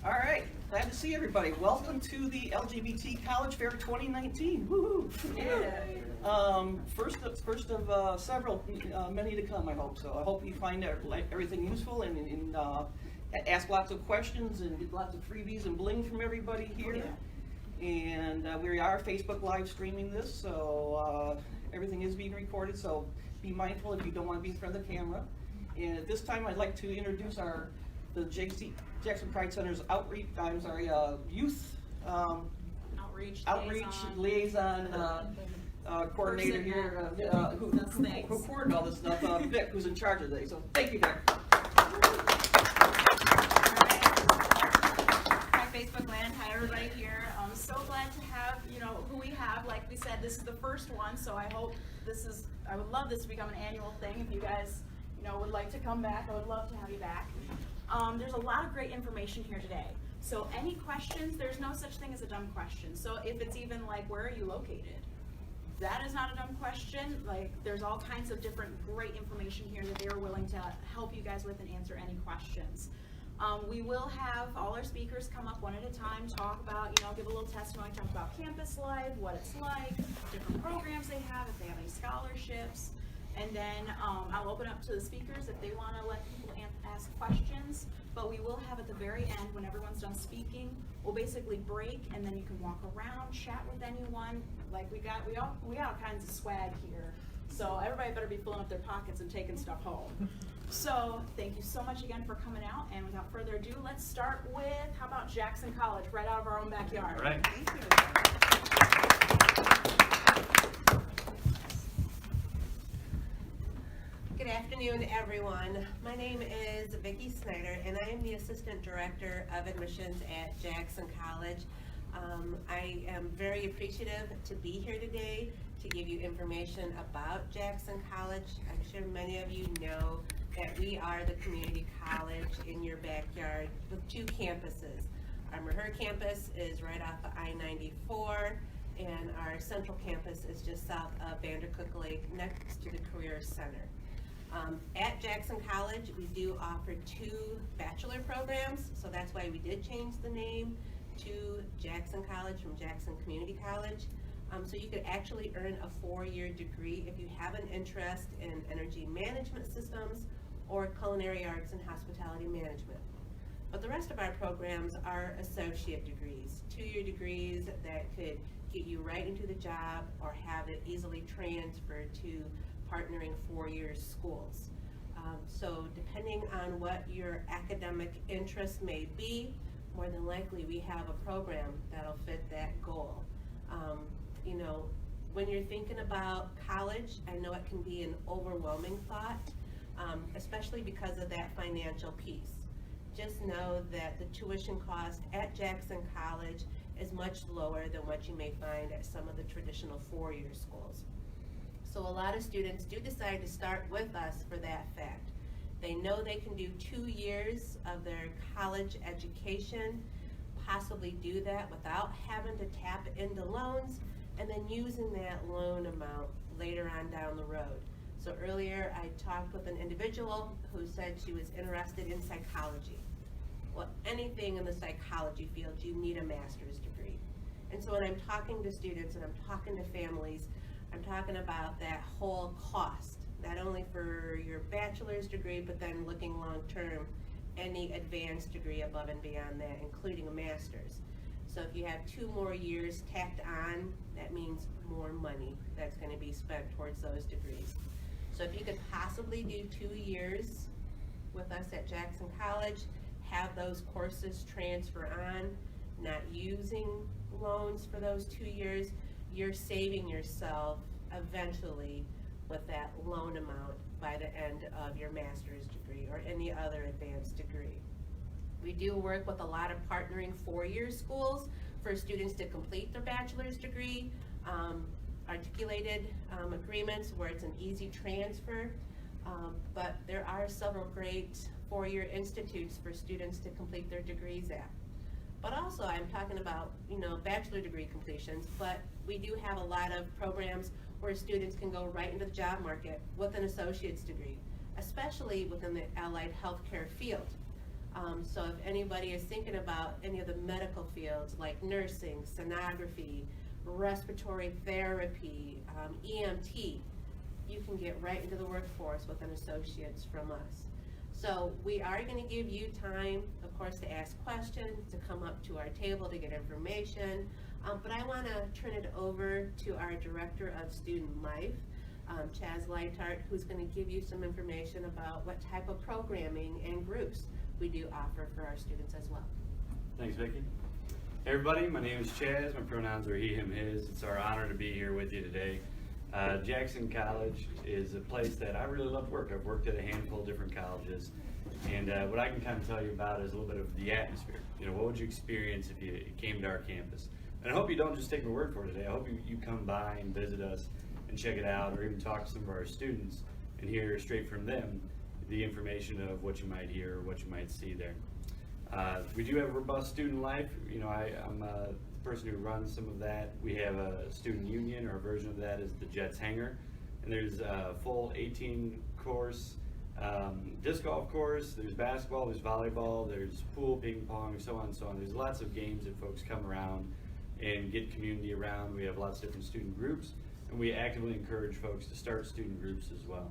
All right, glad to see everybody. Welcome to the LGBT College Fair 2019. Woohoo! Yeah. First of several, many to come, I hope. So I hope you find everything useful and ask lots of questions and get lots of freebies and bling from everybody here. Yeah. And we are Facebook live streaming this, so everything is being recorded. So be mindful if you don't want to be in front of the camera. And at this time, I'd like to introduce the Jackson Pride Center's youth Outreach liaison coordinator here, who coordinated all this stuff, Vic, who's in charge of this. So thank you, Vic. Hi, Facebook land. Hi, everybody here. I'm so glad to have, who we have. Like we said, this is the first one, so I would love this to become an annual thing. If you guys, would like to come back, I would love to have you back. There's a lot of great information here today. So any questions, there's no such thing as a dumb question. So if it's even like, where are you located? That is not a dumb question. Like, there's all kinds of different great information here that they're willing to help you guys with and answer any questions. We will have all our speakers come up one at a time, talk about, give a little testimony, talk about campus life, what it's like, different programs they have, if they have any scholarships. And then I'll open up to the speakers if they want to let people ask questions. But we will have at the very end, when everyone's done speaking, we'll basically break, and then you can walk around, chat with anyone. Like we got all kinds of swag here. So everybody better be filling up their pockets and taking stuff home. So thank you so much again for coming out. And without further ado, let's start with, how about Jackson College, right out of our own backyard. All right. Thank you. Good afternoon, everyone. My name is Vicki Snyder, and I am the Assistant Director of Admissions at Jackson College. I am very appreciative to be here today to give you information about Jackson College. I'm sure many of you know that we are the community college in your backyard with two campuses. Our Maher campus is right off of I-94, and our central campus is just south of Vandercook Lake next to the Career Center. At Jackson College, we do offer two bachelor programs, so that's why we did change the name to Jackson College from Jackson Community College. So you could actually earn a 4-year degree if you have an interest in energy management systems or culinary arts and hospitality management. But the rest of our programs are associate degrees, 2-year degrees that could get you right into the job or have it easily transferred to partnering 4-year schools. So depending on what your academic interest may be, more than likely we have a program that'll fit that goal. When you're thinking about college, I know it can be an overwhelming thought, especially because of that financial piece. Just know that the tuition cost at Jackson College is much lower than what you may find at some of the traditional 4-year schools. So a lot of students do decide to start with us for that fact. They know they can do 2 years of their college education, possibly do that without having to tap into loans, and then using that loan amount later on down the road. So earlier I talked with an individual who said she was interested in psychology. Well, anything in the psychology field, you need a master's degree. And so when I'm talking to students and I'm talking to families, I'm talking about that whole cost, not only for your bachelor's degree, but then looking long-term, any advanced degree above and beyond that, including a master's. So if you have 2 more years tacked on, that means more money that's going to be spent towards those degrees. So if you could possibly do 2 years with us at Jackson College, have those courses transfer on, not using loans for those 2 years, you're saving yourself eventually with that loan amount by the end of your master's degree or any other advanced degree. We do work with a lot of partnering 4-year schools for students to complete their bachelor's degree, articulated agreements where it's an easy transfer, but there are several great 4-year institutes for students to complete their degrees at. But also I'm talking about, bachelor degree completions, but we do have a lot of programs where students can go right into the job market with an associate's degree, especially within the allied healthcare field. So if anybody is thinking about any of the medical fields like nursing, sonography, respiratory therapy, EMT, you can get right into the workforce with an associate's from us. So we are going to give you time, of course, to ask questions, to come up to our table to get information. But I want to turn it over to our Director of Student Life, Chaz Leitart, who's going to give you some information about what type of programming and groups we do offer for our students as well. Thanks, Vicki. Hey everybody, my name is Chaz. My pronouns are he, him, his. It's our honor to be here with you today. Jackson College is a place that I really love to work. I've worked at a handful of different colleges, and what I can kind of tell you about is a little bit of the atmosphere. You know, what would you experience if you came to our campus? And I hope you don't just take my word for it today. I hope you come by and visit us and check it out, or even talk to some of our students and hear straight from them the information of what you might hear or what you might see there. We do have a robust student life. You know, I'm the person who runs some of that. We have a student union, or a version of that is the Jets Hangar. And there's a full 18-course disc golf course, there's basketball, there's volleyball, there's pool, ping pong, so on and so on. There's lots of games that folks come around and get community around. We have lots of different student groups, and we actively encourage folks to start student groups as well.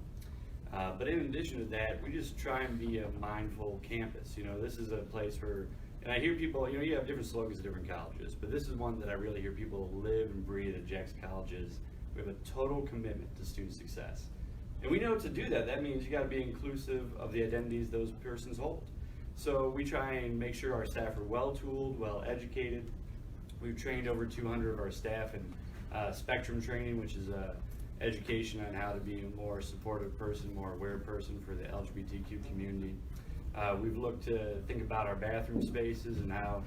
But in addition to that, we just try and be a mindful campus. You know, this is a place where, and I hear people, you know, you have different slogans at different colleges, but this is one that I really hear people live and breathe at Jackson Colleges. We have a total commitment to student success. And we know to do that, that means you got to be inclusive of the identities those persons hold. So we try and make sure our staff are well-tooled, well-educated. We've trained over 200 of our staff in spectrum training, which is education on how to be a more supportive person, more aware person for the LGBTQ community. We've looked to think about our bathroom spaces and how,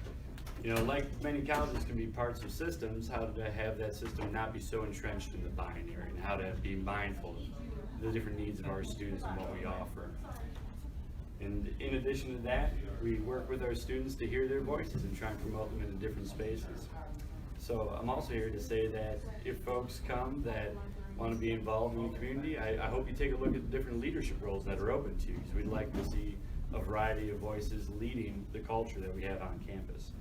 you know, like many colleges can be parts of systems, how to have that system not be so entrenched in the binary, and how to be mindful of the different needs of our students and what we offer. And in addition to that, we work with our students to hear their voices and try and promote them into different spaces. So I'm also here to say that if folks come that want to be involved in the community, I hope you take a look at the different leadership roles that are open to you, because we'd like to see a variety of voices leading the culture that we have on campus.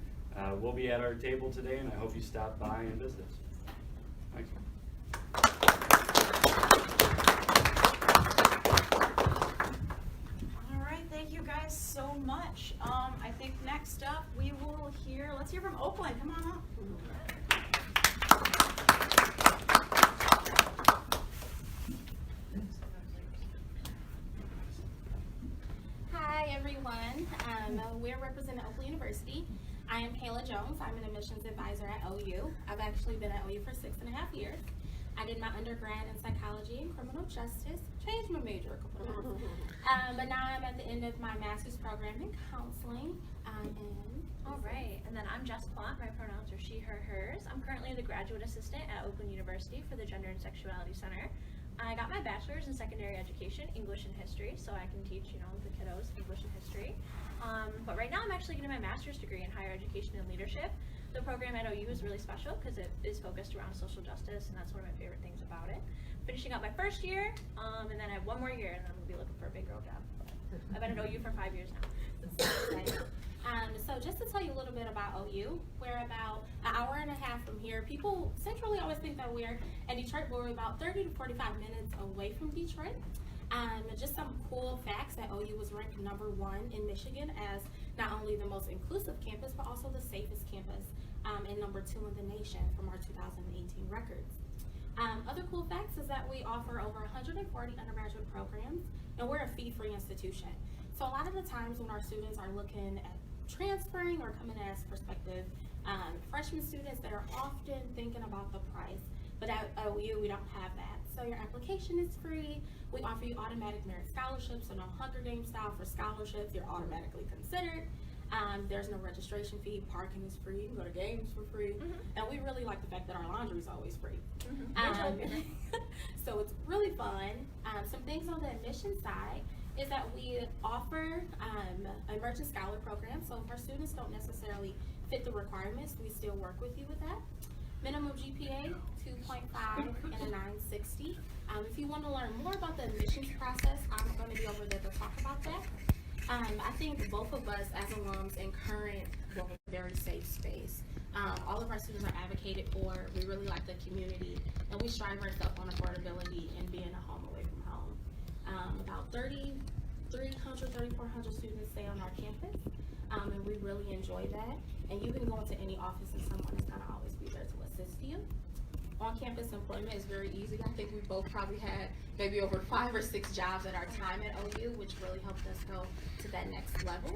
We'll be at our table today, and I hope you stop by and visit us. Thanks. All right, thank you guys so much. I think next up we will hear, let's hear from Oakland. Come on up. Hi everyone, we're representing Oakland University. I am Kayla Jones. I'm an admissions advisor at OU. I've actually been at OU for 6.5 years. I did my undergrad in psychology and criminal justice, changed my major a couple times. But now I'm at the end of my master's program in counseling. All right, and then I'm Jess Plott. My pronouns are she, her, hers. I'm currently the graduate assistant at Oakland University for the Gender and Sexuality Center. I got my bachelor's in secondary education, English and history, so I can teach, you know, the kiddos English and history. But right now I'm actually getting my master's degree in higher education and leadership. The program at OU is really special because it is focused around social justice, and that's one of my favorite things about it. Finishing up my first year, and then I have one more year, and then I'm going to be looking for a big girl job. I've been at OU for 5 years now. So just to tell you a little bit about OU, we're about an hour and a half from here. People centrally always think that we're in Detroit, but we're about 30 to 45 minutes away from Detroit. Just some cool facts that OU was ranked #1 in Michigan as not only the most inclusive campus, but also the safest campus, and #2 in the nation from our 2018 records. Other cool facts is that we offer over 140 undergraduate programs, and we're a fee-free institution. So a lot of the times when our students are looking at transferring or coming as prospective freshman students, that are often thinking about the price. But at OU, we don't have that. So your application is free. We offer you automatic merit scholarships, so no Hunger Games style for scholarships. You're automatically considered. There's no registration fee. Parking is free. You can go to games for free. And we really like the fact that our laundry is always free. So it's really fun. Some things on the admission side is that we offer emerging scholar programs. So if our students don't necessarily fit the requirements, we still work with you with that. Minimum GPA, 2.5 and a 960. If you want to learn more about the admissions process, I'm going to be over there to talk about that. I think both of us as alums and current have a very safe space. All of our students are advocated for. We really like the community, and we strive ourselves on affordability and being a home away from home. About 3,300, 3,400 students stay on our campus, and we really enjoy that. And you can go into any office and someone is gonna always be there to assist you. On-campus employment is very easy. I think we both probably had maybe over 5 or 6 jobs at our time at OU, which really helped us go to that next level.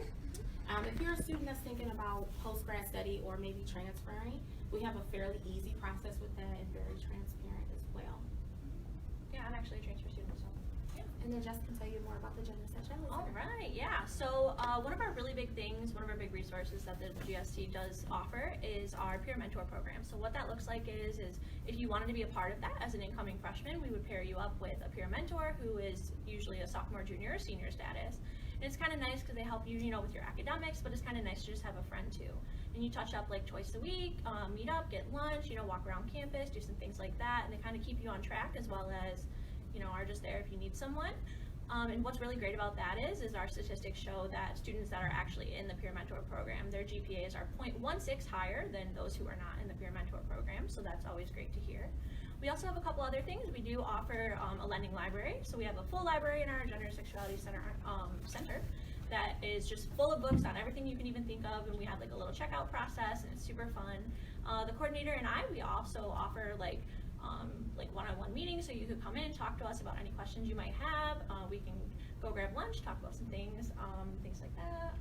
If you're a student that's thinking about post-grad study or maybe transferring, we have a fairly easy process with that and very transparent as well. Yeah, I'm actually a transfer student, so. And then Jess can tell you more about the gender sexuality. All right, yeah. So one of our really big things, one of our big resources that the GSC does offer is our peer mentor program. So what that looks like is if you wanted to be a part of that as an incoming freshman, we would pair you up with a peer mentor who is usually a sophomore, junior, or senior status. And it's kind of nice because they help you, with your academics, but it's kind of nice to just have a friend too. And you touch up like twice a week, meet up, get lunch, walk around campus, do some things like that, and they kind of keep you on track as well as are just there if you need someone. And what's really great about that is our statistics show that students that are actually in the peer mentor program, their GPAs are 0.16 higher than those who are not in the peer mentor program, so that's always great to hear. We also have a couple other things. We do offer a lending library, so we have a full library in our Gender and Sexuality Center that is just full of books on everything you can even think of, and we have like a little checkout process, and it's super fun. The coordinator and I, we also offer like one-on-one meetings, so you could come in and talk to us about any questions you might have. We can go grab lunch, talk about some things like that.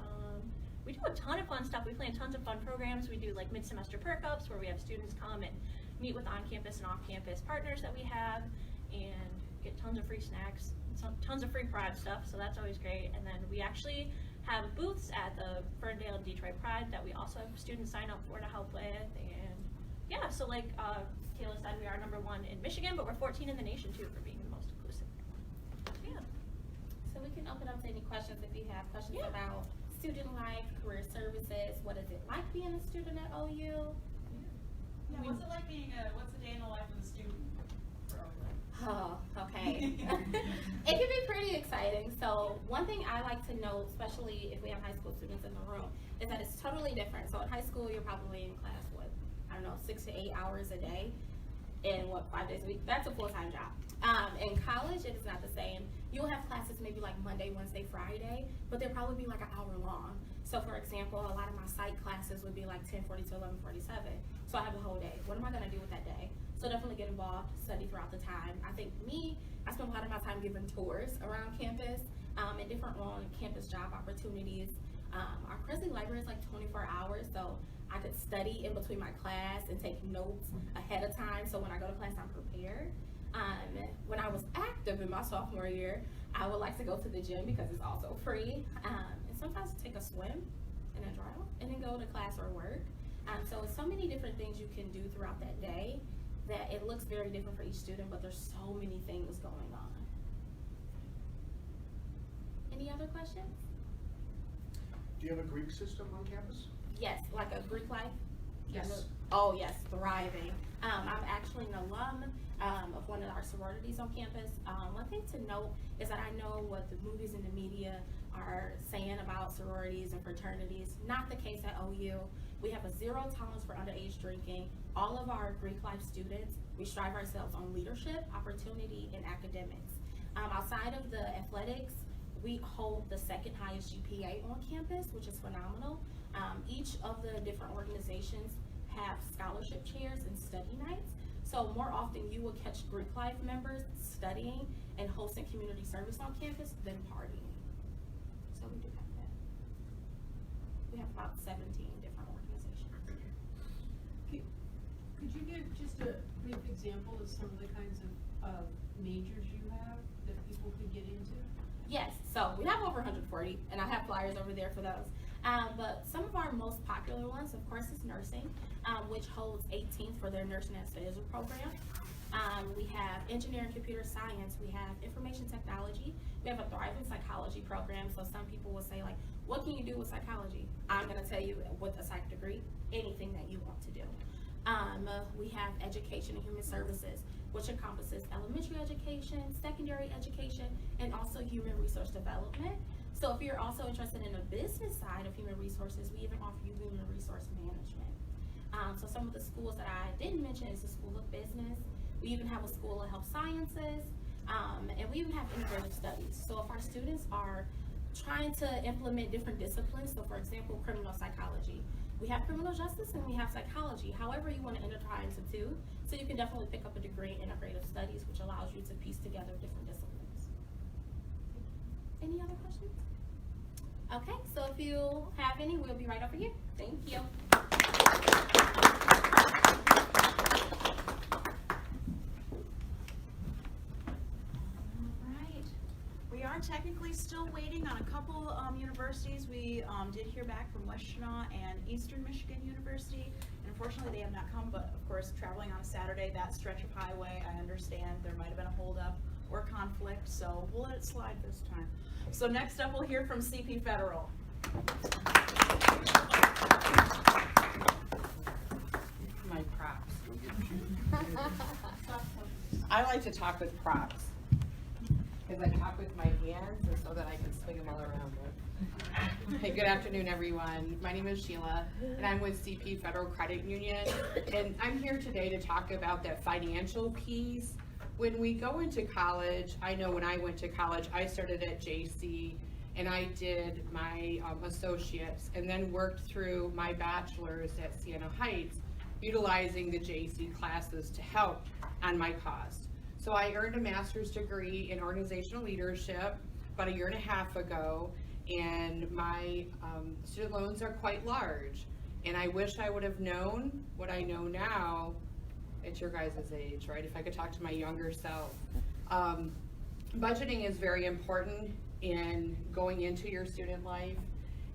We do a ton of fun stuff. We plan tons of fun programs. We do like mid-semester perk-ups where we have students come and meet with on-campus and off-campus partners that we have and get tons of free snacks, tons of free Pride stuff, so that's always great. And then we actually have booths at the Ferndale and Detroit Pride that we also have students sign up for to help with. And yeah, so like Kayla said, we are #1 in Michigan, but we're 14 in the nation too for being the most inclusive. Yeah. So we can open up to any questions if you have questions about student life, career services, what is it like being a student at OU? Yeah, what's it like being what's the day in the life of a student for OU? Oh, okay. It can be pretty exciting. So one thing I like to note, especially if we have high school students in the room, is that it's totally different. So in high school, you're probably in class, 6 to 8 hours a day, and 5 days a week. That's a full-time job. In college, it is not the same. You'll have classes maybe like Monday, Wednesday, Friday, but they'll probably be like an hour long. So for example, a lot of my psych classes would be like 10:40 to 11:47. So I have a whole day. What am I gonna do with that day? So definitely get involved, study throughout the time. I think I spend a lot of my time giving tours around campus, and different on-campus job opportunities. Our Presley library is like 24 hours, so I could study in between my class and take notes ahead of time, so when I go to class, I'm prepared. When I was active in my sophomore year, I would like to go to the gym because it's also free, and sometimes take a swim and then dry off, and then go to class or work. So it's so many different things you can do throughout that day that it looks very different for each student, but there's so many things going on. Any other questions? Do you have a Greek system on campus? Yes, like a Greek life? Yes. Oh yes, thriving. I'm actually an alum of one of our sororities on campus. One thing to note is that I know what the movies and the media are saying about sororities and fraternities. Not the case at OU. We have a zero tolerance for underage drinking. All of our Greek life students, we strive ourselves on leadership, opportunity, and academics. Outside of the athletics, we hold the second highest GPA on campus, which is phenomenal. Each of the different organizations have scholarship chairs and study nights. So more often you will catch Greek life members studying and hosting community service on campus than partying. So we do have that. We have about 17 different organizations. Could you give just a brief example of some of the kinds of majors you have that people could get into? Yes, so we have over 140, and I have flyers over there for those. But some of our most popular ones, of course, is nursing, which holds 18th for their nursing anesthesia program. We have engineering, computer science. We have information technology. We have a thriving psychology program. So some people will say, like, what can you do with psychology? I'm going to tell you with a psych degree, anything that you want to do. We have education and human services, which encompasses elementary education, secondary education, and also human resource development. So if you're also interested in the business side of human resources, we even offer you human resource management. So some of the schools that I didn't mention is the School of Business. We even have a School of Health Sciences, and we even have integrative studies. So if our students are trying to implement different disciplines, so for example, criminal psychology, we have criminal justice and we have psychology. However you want to intertwine into two, so you can definitely pick up a degree in integrative studies, which allows you to piece together different disciplines. Any other questions? Okay, so if you have any, we'll be right over here. Thank you. We are technically still waiting on a couple universities. We did hear back from West Chenal and Eastern Michigan University. And unfortunately, they have not come, but of course, traveling on a Saturday, that stretch of highway, I understand there might have been a holdup or conflict, so we'll let it slide this time. So next up, we'll hear from CP Federal. My props. I like to talk with props. Because I talk with my hands and so that I can swing them all around. Hey, good afternoon, everyone. My name is Sheila, and I'm with CP Federal Credit Union. And I'm here today to talk about that financial piece. When we go into college, I know when I went to college, I started at JC, and I did my associates, and then worked through my bachelor's at Siena Heights, utilizing the JC classes to help on my cost. So I earned a master's degree in organizational leadership about 1.5 years ago, and my student loans are quite large. And I wish I would have known what I know now at your guys' age, right? If I could talk to my younger self. Budgeting is very important in going into your student life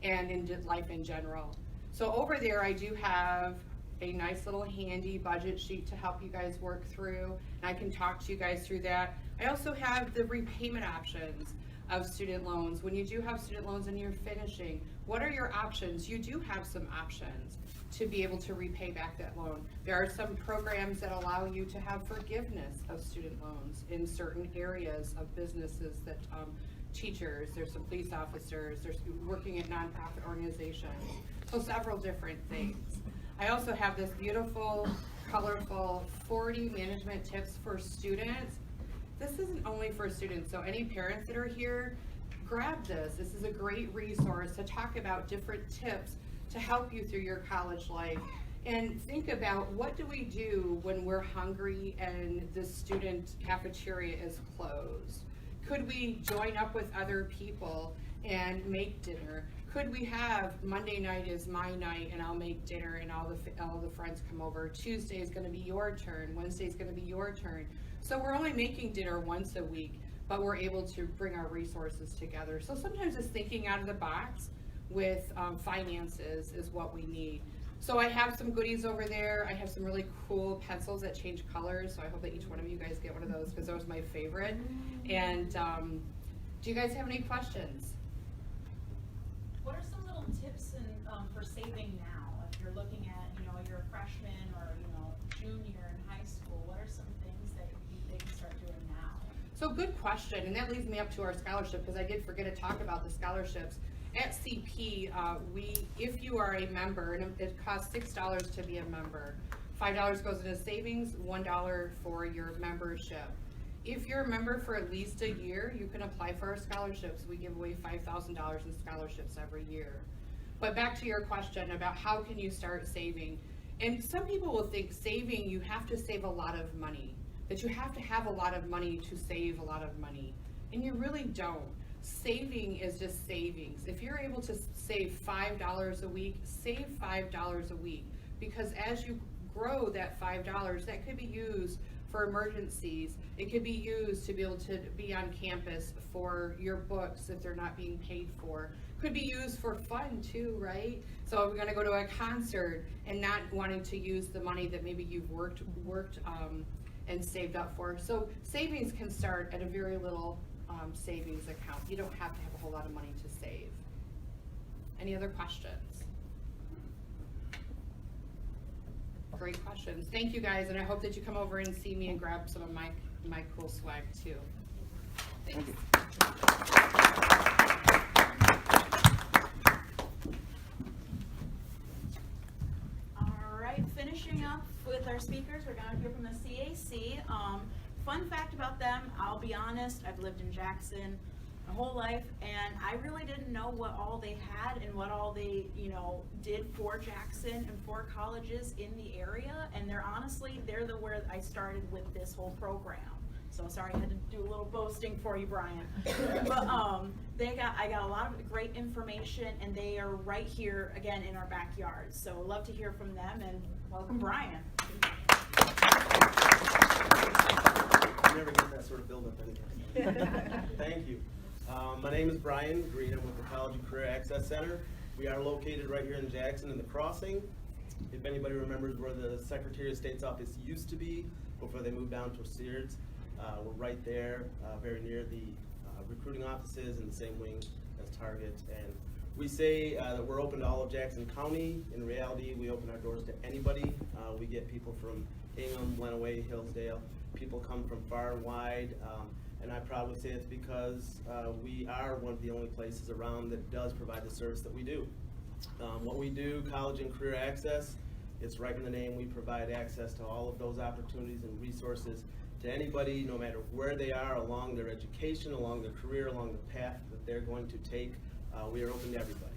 and in life in general. So over there I do have a nice little handy budget sheet to help you guys work through, and I can talk to you guys through that. I also have the repayment options of student loans. When you do have student loans and you're finishing, what are your options? You do have some options to be able to repay back that loan. There are some programs that allow you to have forgiveness of student loans in certain areas of businesses that teachers, there's some police officers, there's working at nonprofit organizations, so several different things. I also have this beautiful, colorful 40 management tips for students. This isn't only for students, so any parents that are here, grab this. This is a great resource to talk about different tips to help you through your college life. And think about, what do we do when we're hungry and the student cafeteria is closed? Could we join up with other people and make dinner? Could we have Monday night is my night and I'll make dinner and all the friends come over. Tuesday is going to be your turn. Wednesday is going to be your turn. So we're only making dinner once a week, but we're able to bring our resources together. So sometimes it's thinking out of the box with finances is what we need. So I have some goodies over there. I have some really cool pencils that change colors. So I hope that each one of you guys get one of those, because those are my favorite. And do you guys have any questions? What are some little tips for saving now? If you're looking at, you're a freshman or, junior in high school, what are some things that they can start doing now? So good question, and that leads me up to our scholarship, because I did forget to talk about the scholarships. At CP, if you are a member, and it costs $6 to be a member, $5 goes into savings, $1 for your membership. If you're a member for at least a year, you can apply for our scholarships. We give away $5,000 in scholarships every year. But back to your question about how can you start saving. And some people will think saving, you have to save a lot of money, that you have to have a lot of money to save a lot of money. And you really don't. Saving is just savings. If you're able to save $5 a week, save $5 a week. Because as you grow that $5, that could be used for emergencies. It could be used to be able to be on campus for your books if they're not being paid for. Could be used for fun too, right? So if we're going to go to a concert and not wanting to use the money that maybe you've worked and saved up for. So savings can start at a very little savings account. You don't have to have a whole lot of money to save. Any other questions? Great questions. Thank you guys, and I hope that you come over and see me and grab some of my cool swag too. Thanks. our speakers. We're going to hear from the CAC. Fun fact about them, I'll be honest, I've lived in Jackson my whole life, and I really didn't know what all they had and what all they, did for Jackson and for colleges in the area. And they're where I started with this whole program. So sorry, I had to do a little boasting for you, Brian. But I got a lot of great information, and they are right here again in our backyard. So love to hear from them, and welcome, Brian. You never get that sort of build-up anyway. Thank you. My name is Brian Green. I'm with the College and Career Access Center. We are located right here in Jackson in the Crossing. If anybody remembers where the Secretary of State's office used to be before they moved down to Sears, we're right there, very near the recruiting offices in the same wing as Target. And we say that we're open to all of Jackson County. In reality, we open our doors to anybody. We get people from Ingham, Lenawee, Hillsdale. People come from far and wide. And I proudly say it's because we are one of the only places around that does provide the service that we do. What we do, College and Career Access, it's right in the name. We provide access to all of those opportunities and resources to anybody, no matter where they are along their education, along their career, along the path that they're going to take. We are open to everybody.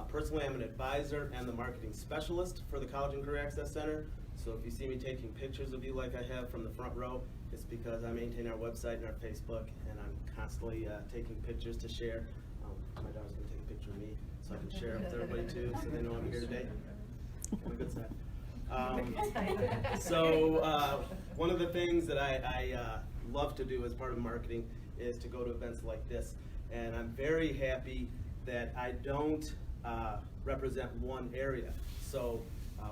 Personally, I'm an advisor and the marketing specialist for the College and Career Access Center. So if you see me taking pictures of you like I have from the front row, it's because I maintain our website and our Facebook, and I'm constantly taking pictures to share. My daughter's going to take a picture of me so I can share it with everybody too, so they know I'm here today. On the good side. So one of the things that I love to do as part of marketing is to go to events like this, and I'm very happy that I don't represent one area. So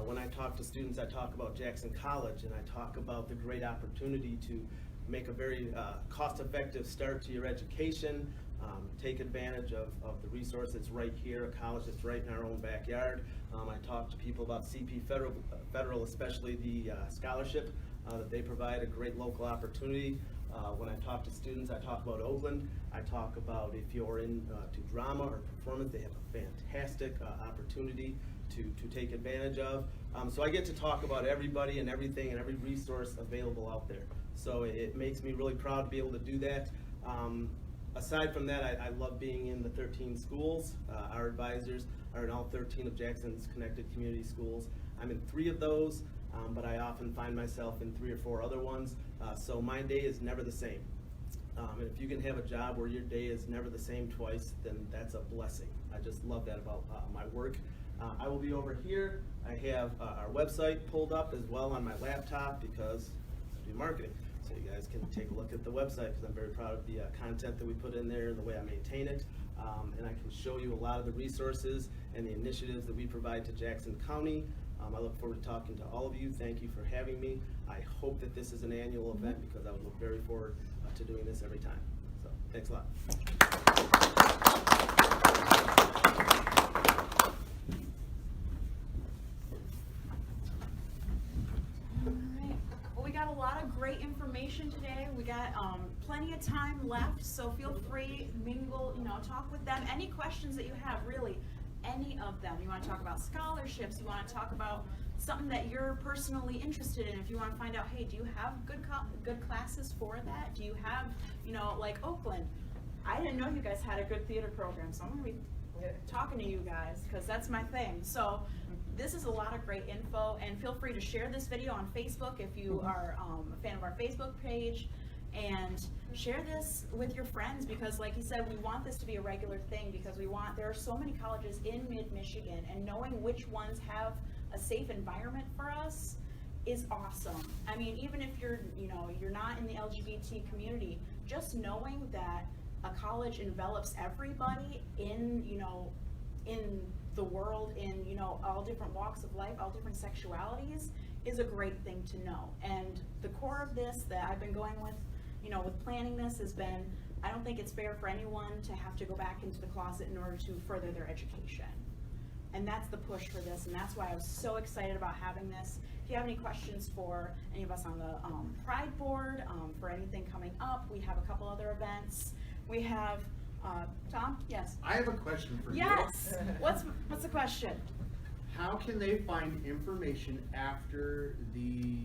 when I talk to students, I talk about Jackson College, and I talk about the great opportunity to make a very cost-effective start to your education, take advantage of the resource that's right here, a college that's right in our own backyard. I talk to people about CP Federal, especially the scholarship that they provide, a great local opportunity. When I talk to students, I talk about Oakland. I talk about if you're into drama or performance, they have a fantastic opportunity to take advantage of. So I get to talk about everybody and everything and every resource available out there. So it makes me really proud to be able to do that. Aside from that, I love being in the 13 schools. Our advisors are in all 13 of Jackson's connected community schools. I'm in 3 of those, but I often find myself in 3 or 4 other ones. So my day is never the same. And if you can have a job where your day is never the same twice, then that's a blessing. I just love that about my work. I will be over here. I have our website pulled up as well on my laptop because I do marketing. So you guys can take a look at the website because I'm very proud of the content that we put in there and the way I maintain it. And I can show you a lot of the resources and the initiatives that we provide to Jackson County. I look forward to talking to all of you. Thank you for having me. I hope that this is an annual event because I would look very forward to doing this every time. So thanks a lot. We got a lot of great information today. We got plenty of time left, so feel free, mingle, talk with them. Any questions that you have, really, any of them. You want to talk about scholarships, you want to talk about something that you're personally interested in. If you want to find out, hey, do you have good classes for that? Do you have, like Oakland? I didn't know you guys had a good theater program, so I'm going to be talking to you guys because that's my thing. So this is a lot of great info, and feel free to share this video on Facebook if you are a fan of our Facebook page, and share this with your friends because, like you said, we want this to be a regular thing because there are so many colleges in mid-Michigan, and knowing which ones have a safe environment for us is awesome. I mean, even if you're not in the LGBT community, just knowing that a college envelops everybody in the world, in all different walks of life, all different sexualities, is a great thing to know. And the core of this that I've been going with, with planning this, has been, I don't think it's fair for anyone to have to go back into the closet in order to further their education. And that's the push for this, and that's why I was so excited about having this. If you have any questions for any of us on the Pride Board, for anything coming up, we have a couple other events. We have, Tom? Yes? I have a question for you. Yes! What's the question? how can they find information after the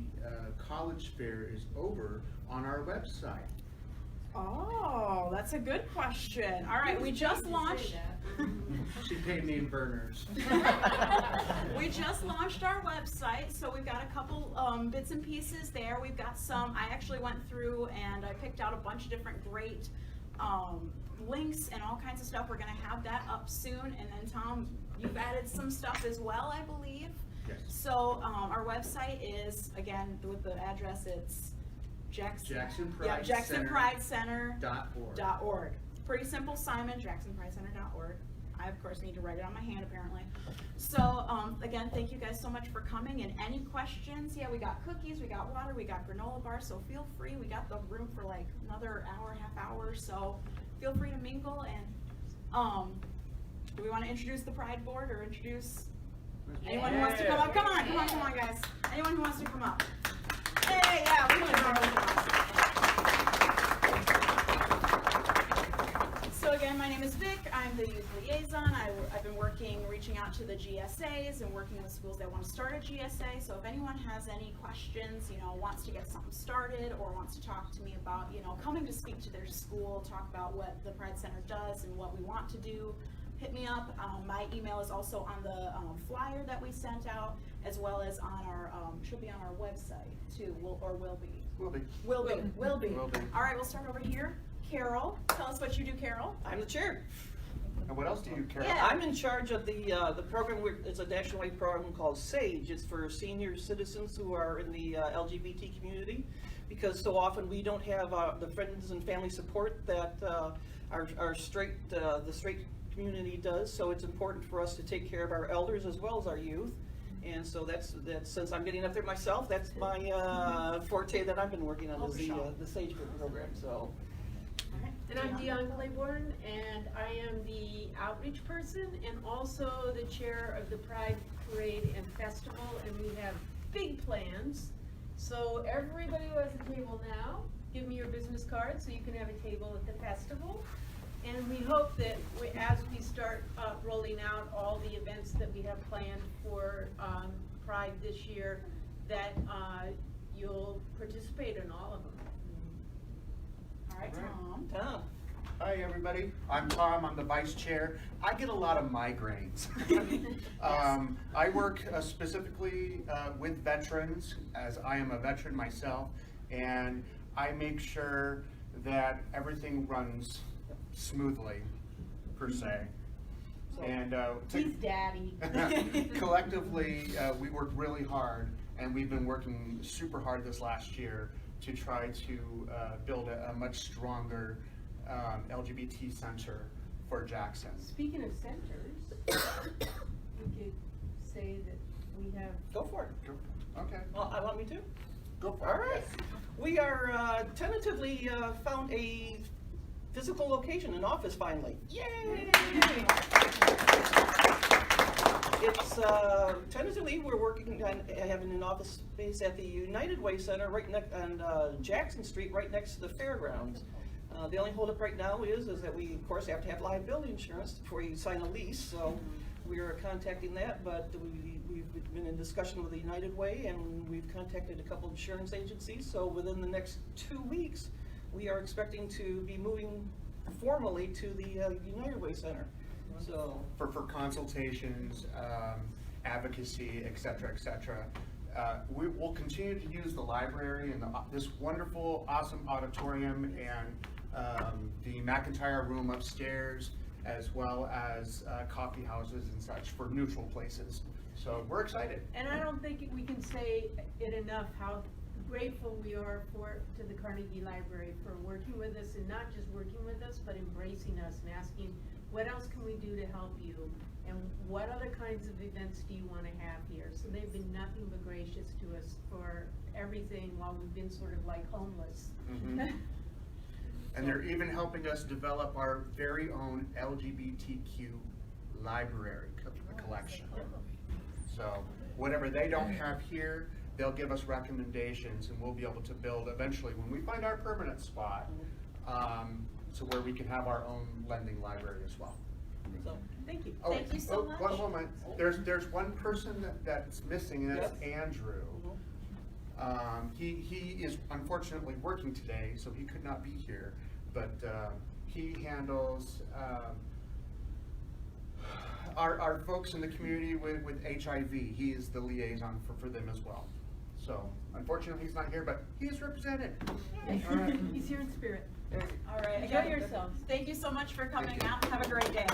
college fair is over on our website? Oh, that's a good question. All right, we just launched. She paid me in burners. We just launched our website, so we've got a couple bits and pieces there. We've got some, I actually went through and I picked out a bunch of different great links and all kinds of stuff. We're gonna have that up soon, and then Tom, you've added some stuff as well, I believe. Yes. So our website is, again, with the address, it's JacksonPrideCenter.org. Pretty simple, Simon, JacksonPrideCenter.org. I, of course, need to write it on my hand, apparently. So, again, thank you guys so much for coming, and any questions? Yeah, we got cookies, we got water, we got granola bars, so feel free. We got the room for like another hour, half hour, so feel free to mingle. And do we want to introduce the Pride Board, or introduce anyone who wants to come up? Come on, guys. Anyone who wants to come up? Hey, yeah, we can all come up. So again, my name is Vic. I'm the youth liaison. I've been reaching out to the GSAs and working with schools that want to start a GSA. So if anyone has any questions, wants to get something started, or wants to talk to me about, coming to speak to their school, talk about what the Pride Center does and what we want to do, hit me up. My email is also on the flyer that we sent out, as well as on our, should be on our website too, will be. Will be. All right, we'll start over here. Carol, tell us what you do, Carol. I'm the chair. And what else do you, Carol? Yeah, I'm in charge of the program. It's a nationwide program called SAGE. It's for senior citizens who are in the LGBT community, because so often we don't have the friends and family support that the straight community does. So it's important for us to take care of our elders as well as our youth. And so that's since I'm getting up there myself, that's my forte that I've been working on, is the SAGE program. So. And I'm Dion Claiborne, and I am the outreach person and also the chair of the Pride Parade and Festival, and we have big plans. So everybody who has a table now, give me your business card so you can have a table at the festival. And we hope that as we start rolling out all the events that we have planned for Pride this year, that you'll participate in all of them. All right, Tom. Hi, everybody. I'm Tom. I'm the vice chair. I get a lot of migraines. I work specifically with veterans, as I am a veteran myself, and I make sure that everything runs smoothly, per se. And He's daddy. collectively, we work really hard, and we've been working super hard this last year to try to build a much stronger LGBT center for Jackson. Speaking of centers, we could say that we have. Go for it. Okay. Well, I want me to? Go for All it. right. We are tentatively found a physical location, an office finally. Yay! It's tentatively we're working on having an office space at the United Way Center right next on Jackson Street, right next to the fairgrounds. The only holdup right now is that we of course have to have liability insurance before you sign a lease. So we are contacting that, but we've been in discussion with the United Way, and we've contacted a couple of insurance agencies. So within the next 2 weeks, we are expecting to be moving formally to the United Way Center. So for consultations, advocacy, et cetera, we will continue to use the library and this wonderful, awesome auditorium and the McIntyre room upstairs, as well as coffee houses and such for neutral places. So we're excited. And I don't think we can say it enough how grateful we are to the Carnegie Library for working with us, and not just working with us, but embracing us and asking, what else can we do to help you? And what other kinds of events do you want to have here? So they've been nothing but gracious to us for everything while we've been sort of like homeless. Mm-hmm. And they're even helping us develop our very own LGBTQ library collection. So whatever they don't have here, they'll give us recommendations, and we'll be able to build eventually when we find our permanent spot, so where we can have our own lending library as well. So Thank you. Oh, Thank you so oh, much. One moment, there's one person that's missing, and that's Yes. Andrew. He is unfortunately working today, so he could not be here, but he handles our folks in the community with HIV. He is the liaison for them as well. So unfortunately, he's not here, but he is represented. Yay. All right. He's here in spirit. All right. Enjoy yourselves. Thank you so much for coming you. out. Have a great day.